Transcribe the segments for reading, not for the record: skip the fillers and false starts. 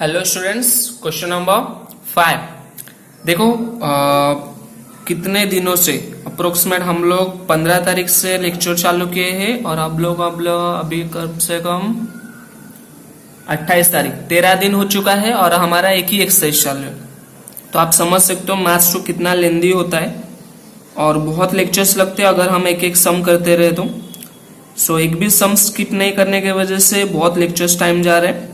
Hello students, question number 5। देखो कितने दिनों से अप्रोक्सीमेट हम लोग 15 तारीख से लेक्चर चालू किए हैं और अब लोग अभी कम से कम 28 तारीख 13 दिन हो चुका है और हमारा एक ही एक्सरसाइज चालू है। तो आप समझ सकते हो मैथ्स तो कितना लेंदी होता है और बहुत लेक्चर्स लगते हैं अगर हम एक एक सम करते रहे तो। सो एक भी सम स्किप नहीं करने की वजह से बहुत लेक्चर्स टाइम जा रहा है।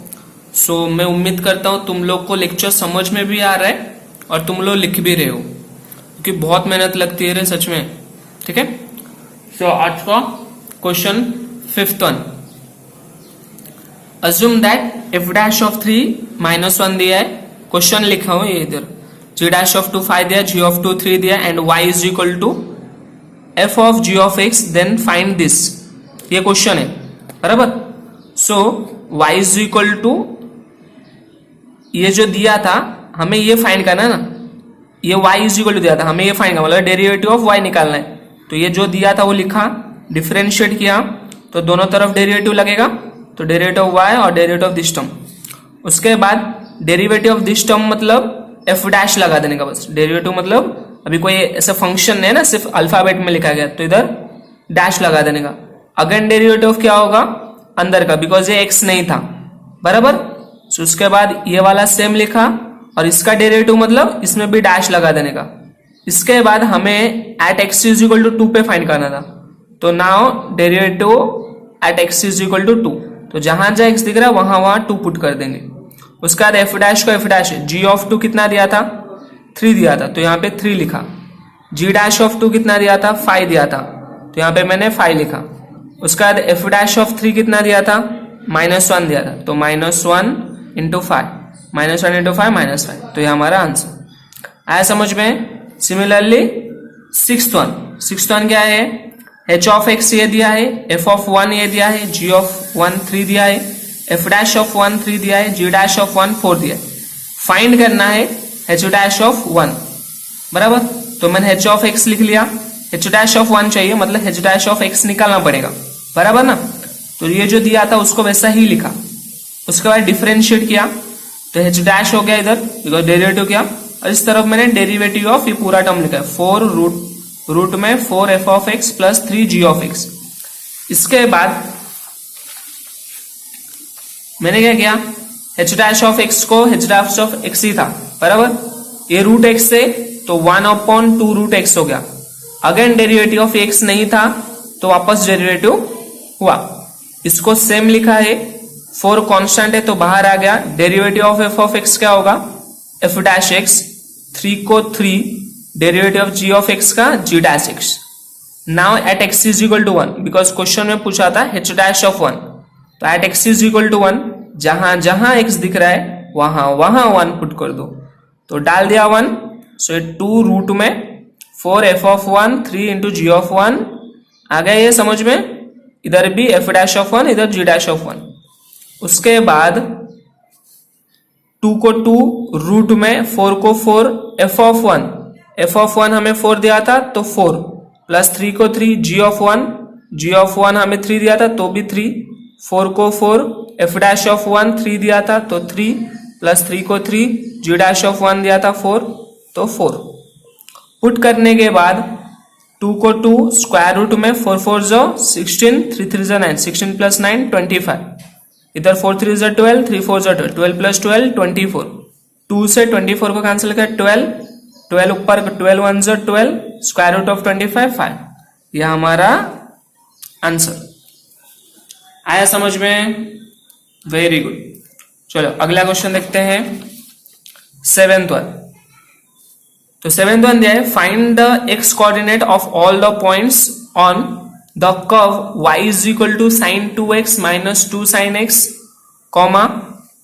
सो मैं उम्मीद करता हूँ तुम लोग को लेक्चर समझ में भी आ रहा है और तुम लोग लिख भी रहे हो, क्योंकि बहुत मेहनत लगती है रे सच में। ठीक है, सो आज का question 5th one. Assume that F dash of 3 -1 दिया है। क्वेश्चन लिखा हूं ये इधर। जी डैश ऑफ 2 5 दिया, जी ऑफ 2 3 दिया and y is equal to f of ji of x, then find this. ये क्वेश्चन है बराबर। So y is equal to ये जो दिया था हमें ये फाइंड करना है ना, ये y इज इक्वल टू दिया था हमें ये फाइंड करना, मतलब डेरिवेटिव ऑफ y निकालना है। तो ये जो दिया था वो लिखा, डिफरेंशिएट किया तो दोनों तरफ डेरिवेटिव लगेगा, तो डेरिवेटिव ऑफ y और डेरिवेटिव ऑफ दिस टर्म। उसके बाद डेरिवेटिव ऑफ दिस टर्म मतलब एफ डैश लगा देने का बस। डेरिवेटिव मतलब अभी कोई ऐसा फंक्शन है ना, सिर्फ अल्फाबेट में लिखा गया तो इधर डैश लगा देने का। अगेन डेरिवेटिव ऑफ क्या होगा अंदर का, बिकॉज ये x नहीं था बराबर। सो उसके बाद ये वाला सेम लिखा और इसका डेरिवेटिव मतलब इसमें भी डैश लगा देने का। इसके बाद हमें at x is equal to 2 पे फाइंड करना था, तो now derivative at x is equal to 2, तो जहां जहां x दिख रहा है वहां 2 पुट कर देंगे। उसके बाद एफ डैश को एफ डैश जी ऑफ 2 कितना दिया था 3 दिया था, तो यहाँ पे 3 लिखा। जी डैश ऑफ 2 कितना दिया था 5 दिया था, तो यहाँ पे मैंने 5 लिखा। उसके बाद एफ डैश ऑफ 3 कितना दिया था -1 दिया था, तो -1 इंटू 5, -1 इंटू 5 -5, तो ये हमारा आंसर आया समझ में। सिमिलरली 6th वन क्या है, h ऑफ x ये दिया है, f ऑफ 1 ये दिया है, g ऑफ 1 3 दिया है, f डैश ऑफ 1 3 दिया है, g डैश ऑफ 1 4 दिया है। फाइंड करना है h डैश ऑफ 1 बराबर। तो मैंने h ऑफ x लिख लिया, h डैश ऑफ 1 चाहिए मतलब h डैश ऑफ x निकालना पड़ेगा बराबर ना। तो ये जो दिया था उसको वैसा ही लिखा। उसके बाद डिफरेंशिएट किया तो h डैश हो गया इधर, बिकॉज डेरिवेटिव किया, और इस तरफ मैंने डेरिवेटिव ऑफ ये पूरा टर्म लिखा है 4 रूट में 4 f of x plus 3 g of x. इसके बाद मैंने क्या किया, h डैश ऑफ एक्स को h डैश ऑफ एक्स ही था बराबर, ये रूट एक्स से तो 1/2 रूट एक्स हो गया। अगेन डेरिवेटिव ऑफ एक्स नहीं था तो वापस डेरिवेटिव हुआ। इसको सेम लिखा है, 4 कांस्टेंट है तो बाहर आ गया। Derivative of F of X क्या होगा एफ डैश एक्स, 3 को 3, derivative of ji of X का G dash X. Now at x is equal to 1, because question में पूछा था h डैश ऑफ 1, तो at x is equal to 1 जहां जहां एक्स दिख रहा है वहां 1 पुट कर दो, तो डाल दिया 1। सो ये 2 रूट में 4 f of 1 3 into g of 1 आ गया ये समझ में। इधर भी एफ डैश ऑफ 1 इधर जी डैश ऑफ 1। उसके बाद 2 को 2 रूट में 4 को 4 एफ ऑफ 1 हमें 4 दिया था तो 4 प्लस 3 को 3 जी ऑफ 1 हमें 3 दिया था तो भी 3, 4 को 4 एफ डैश ऑफ 1 3 दिया था तो 3 प्लस 3 को 3 जी डैश ऑफ 1 दिया था 4 तो 4। पुट करने के बाद 2 को 2 स्क्वायर रूट में 4 4 जो 16 3 3 जो 9, 16 प्लस 9 25, इधर 4 3 जो 12 3 4 जो 12, 12 प्लस 12 24, 2 से 24 को कैंसिल कर 12 ऊपर 12 1 जो 12, स्क्वायर रूट ऑफ 25 5। यह हमारा आंसर आया समझ में, वेरी गुड। चलो अगला क्वेश्चन देखते हैं 7th वन। तो 7th वन दिया है, find the x coordinate of all the points on the curve y is equal to sine 2x minus 2 sine x,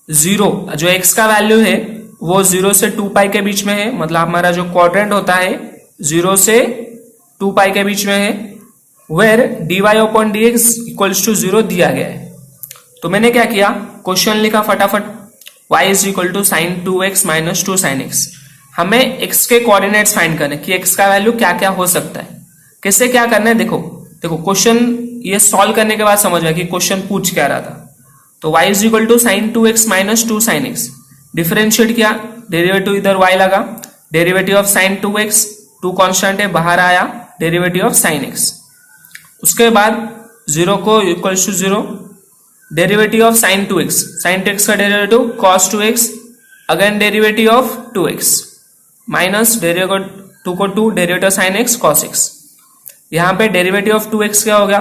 0। जो x का वैल्यू है वो 0 से 2 पाई के बीच में है, मतलब हमारा जो क्वाड्रेंट होता है 0 से 2 पाई के बीच में है, where dy upon dx equals to 0 दिया गया है। तो मैंने क्या किया, क्वेश्चन लिखा फटाफट, y is equal to sine 2x minus 2 sine x। हमें x के कोऑर्डिनेट्स फाइंड करने कि x का वैल्यू क्या क्या हो सकता है, कैसे क्या करना है। देखो क्वेश्चन ये सॉल्व करने के बाद समझ में कि क्वेश्चन पूछ क्या रहा था। तो y is equal to sine 2x minus 2 sine x, differentiate किया, डेरिवेटिव इधर y लगा, derivative of sine 2x, 2 constant है बाहर आया, डेरिवेटिव ऑफ साइन x। उसके बाद 0 को equal to 0, derivative of sine 2x, sine 2x का derivative cos 2x, again derivative of 2x minus derivative 2 को 2, derivative sine x cos x। यहाँ पे डेरिवेटिव ऑफ 2x क्या हो गया,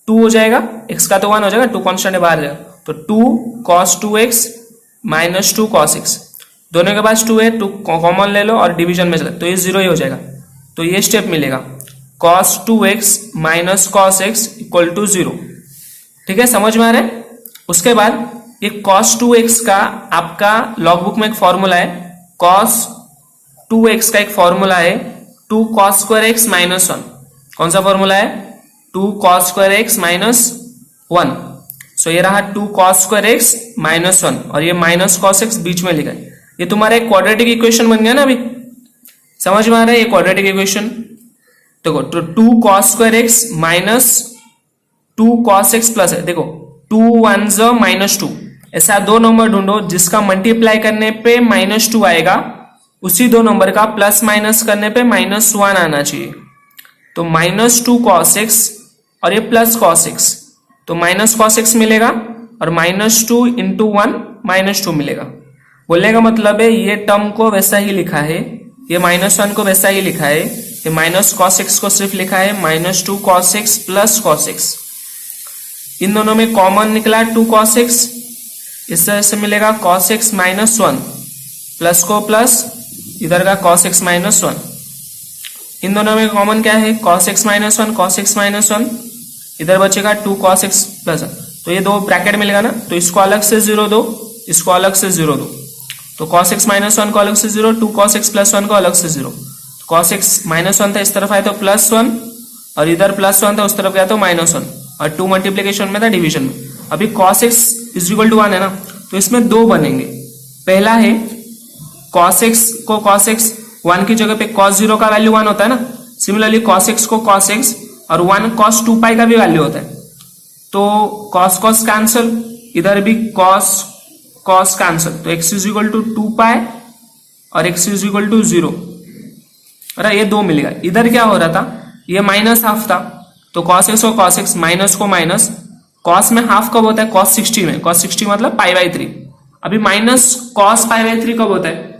2 हो जाएगा, x का तो 1 हो जाएगा, 2 कांस्टेंट बाहर जाएगा, तो 2 cos 2x minus 2 cos x, दोनों के पास 2 है, 2 कॉमन ले लो और डिवीजन में चला तो ये 0 ही हो जाएगा। तो ये स्टेप मिलेगा cos 2x minus cos x equal to 0। ठीक है, समझ में आ रहा है। उसके बाद ये cos 2x का आपका लॉग बुक में एक फॉर्मूला है, cos 2x का एक फॉर्मूला है 2 cos स्क्वायर x माइनस 1। कौन सा फॉर्मूला है, 2 cos स्क्वायर x माइनस 1। सो ये रहा 2 cos स्क्वायर x माइनस 1 और ये माइनस cos x बीच में लिखा है। ये तुम्हारा एक क्वाड्रेटिक इक्वेशन बन गया ना, अभी समझ में आ रहा है ये क्वाड्रेटिक इक्वेशन। देखो तो 2 cos square x minus 2 cos x plus है, देखो 2 1 माइनस 2, ऐसा दो नंबर ढूंढो जिसका मल्टीप्लाई करने पे माइनस 2 आएगा, उसी दो नंबर का प्लस माइनस करने पे माइनस 1 आना चाहिए। तो माइनस 2 cos x और ये प्लस cos x, तो माइनस cos x मिलेगा और माइनस 2 इंटू 1 माइनस 2 मिलेगा। बोलने का मतलब है ये टर्म को वैसा ही लिखा है, ये माइनस 1 को वैसा ही लिखा है, ये माइनस cos x को सिर्फ लिखा है minus 2 cos x plus cos x। इन दोनों में कॉमन निकला 2 cos x, इस तरह से मिलेगा cos x माइनस 1 प्लस को प्लस इधर का cos x माइनस 1। इन दोनों में कॉमन क्या है, cos x minus 1 cos x minus 1, इधर बचेगा 2 cos x प्लस 1। तो ये दो ब्रैकेट मिलेगा ना, तो इसको अलग से 0 दो, इसको अलग से 0 दो, तो cos x माइनस 1 को अलग से 0, 2 cos x प्लस 1 को अलग से 0। cos x माइनस 1 था इस तरफ आया तो प्लस 1 और इधर प्लस 1 था उस तरफ गया तो माइनस 1 और 2 मल्टीप्लीकेशन में था डिवीजन में। अभी cos x is equal to 1 है ना, तो इसमें दो बनेंगे। पहला है cos x को cos x 1 की जगह पे cos 0 का वैल्यू 1 होता है ना, सिमिलरली cos x को cos x और 1 cos 2 पाई का भी वैल्यू होता है। तो cos cos कैंसल, इधर भी cos cos कैंसल, तो x इज इक्वल टू 2 पाई और x इज इक्वल टू 0। अरे ये दो मिलेगा। इधर क्या हो रहा था, ये माइनस हाफ था, तो cos x को cos x माइनस को माइनस, cos में हाफ कब होता है, cos 60 में, cos 60 मतलब पाई बाई 3। अभी माइनस cos पाई बाई 3 कब होता है,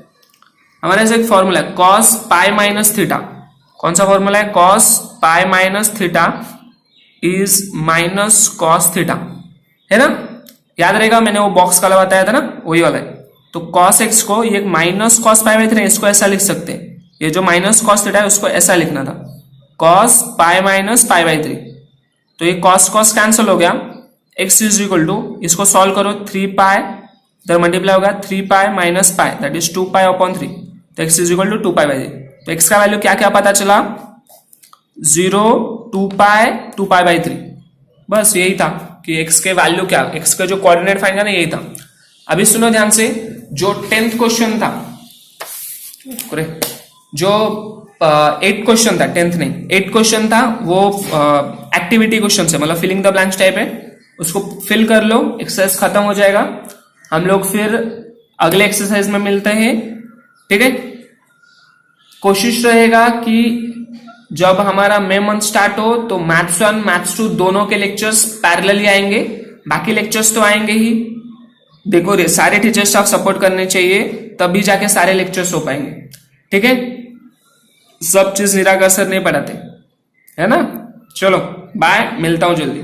हमारे पास एक फॉर्मूला है cos पाई माइनस थीटा। कौन सा फॉर्मूला है, cos pi minus theta is minus cos theta, है ना, याद रहेगा, मैंने वो बॉक्स का बताया था ना, वही वाला है। तो cos x को ये माइनस cos पाई बाई 3, इसको ऐसा लिख सकते हैं, ये जो माइनस cos थीटा है उसको ऐसा लिखना था, cos pi minus pi by 3। तो ये cos cos कैंसिल हो गया, x इज इक्वल टू, इसको सॉल्व करो, 3 पाई इधर मल्टीप्लाई होगा 3 pi minus pi that is 2 pi upon 3, तो x is equal to 2 pi by 3। तो x का वैल्यू क्या क्या पता चला, 0 2 पाई बाई 3। बस यही था कि x के वैल्यू क्या, x का जो कोऑर्डिनेट फाइंड करना यही था। अभी सुनो ध्यान से, जो 10th क्वेश्चन था, जो 8th क्वेश्चन था, 10th नहीं 8th क्वेश्चन था, वो एक्टिविटी क्वेश्चन से, मतलब फिलिंग द ब्लैंक्स टाइप है, उसको फिल कर लो, एक्सरसाइज खत्म हो जाएगा। हम लोग फिर अगले एक्सरसाइज में मिलते हैं, ठीक है। कोशिश रहेगा कि जब हमारा मे मंथ स्टार्ट हो तो मैथ्स 1 मैथ्स 2 दोनों के लेक्चर्स पैरेलली आएंगे, बाकी लेक्चर्स तो आएंगे ही। देखो रे, सारे टीचर स्टाफ सपोर्ट करने चाहिए, तभी जाके सारे लेक्चर्स हो पाएंगे, ठीक है। सब चीज निराकरण नहीं पढ़ाते, है ना। चलो बाय, मिलता हूं जल्दी।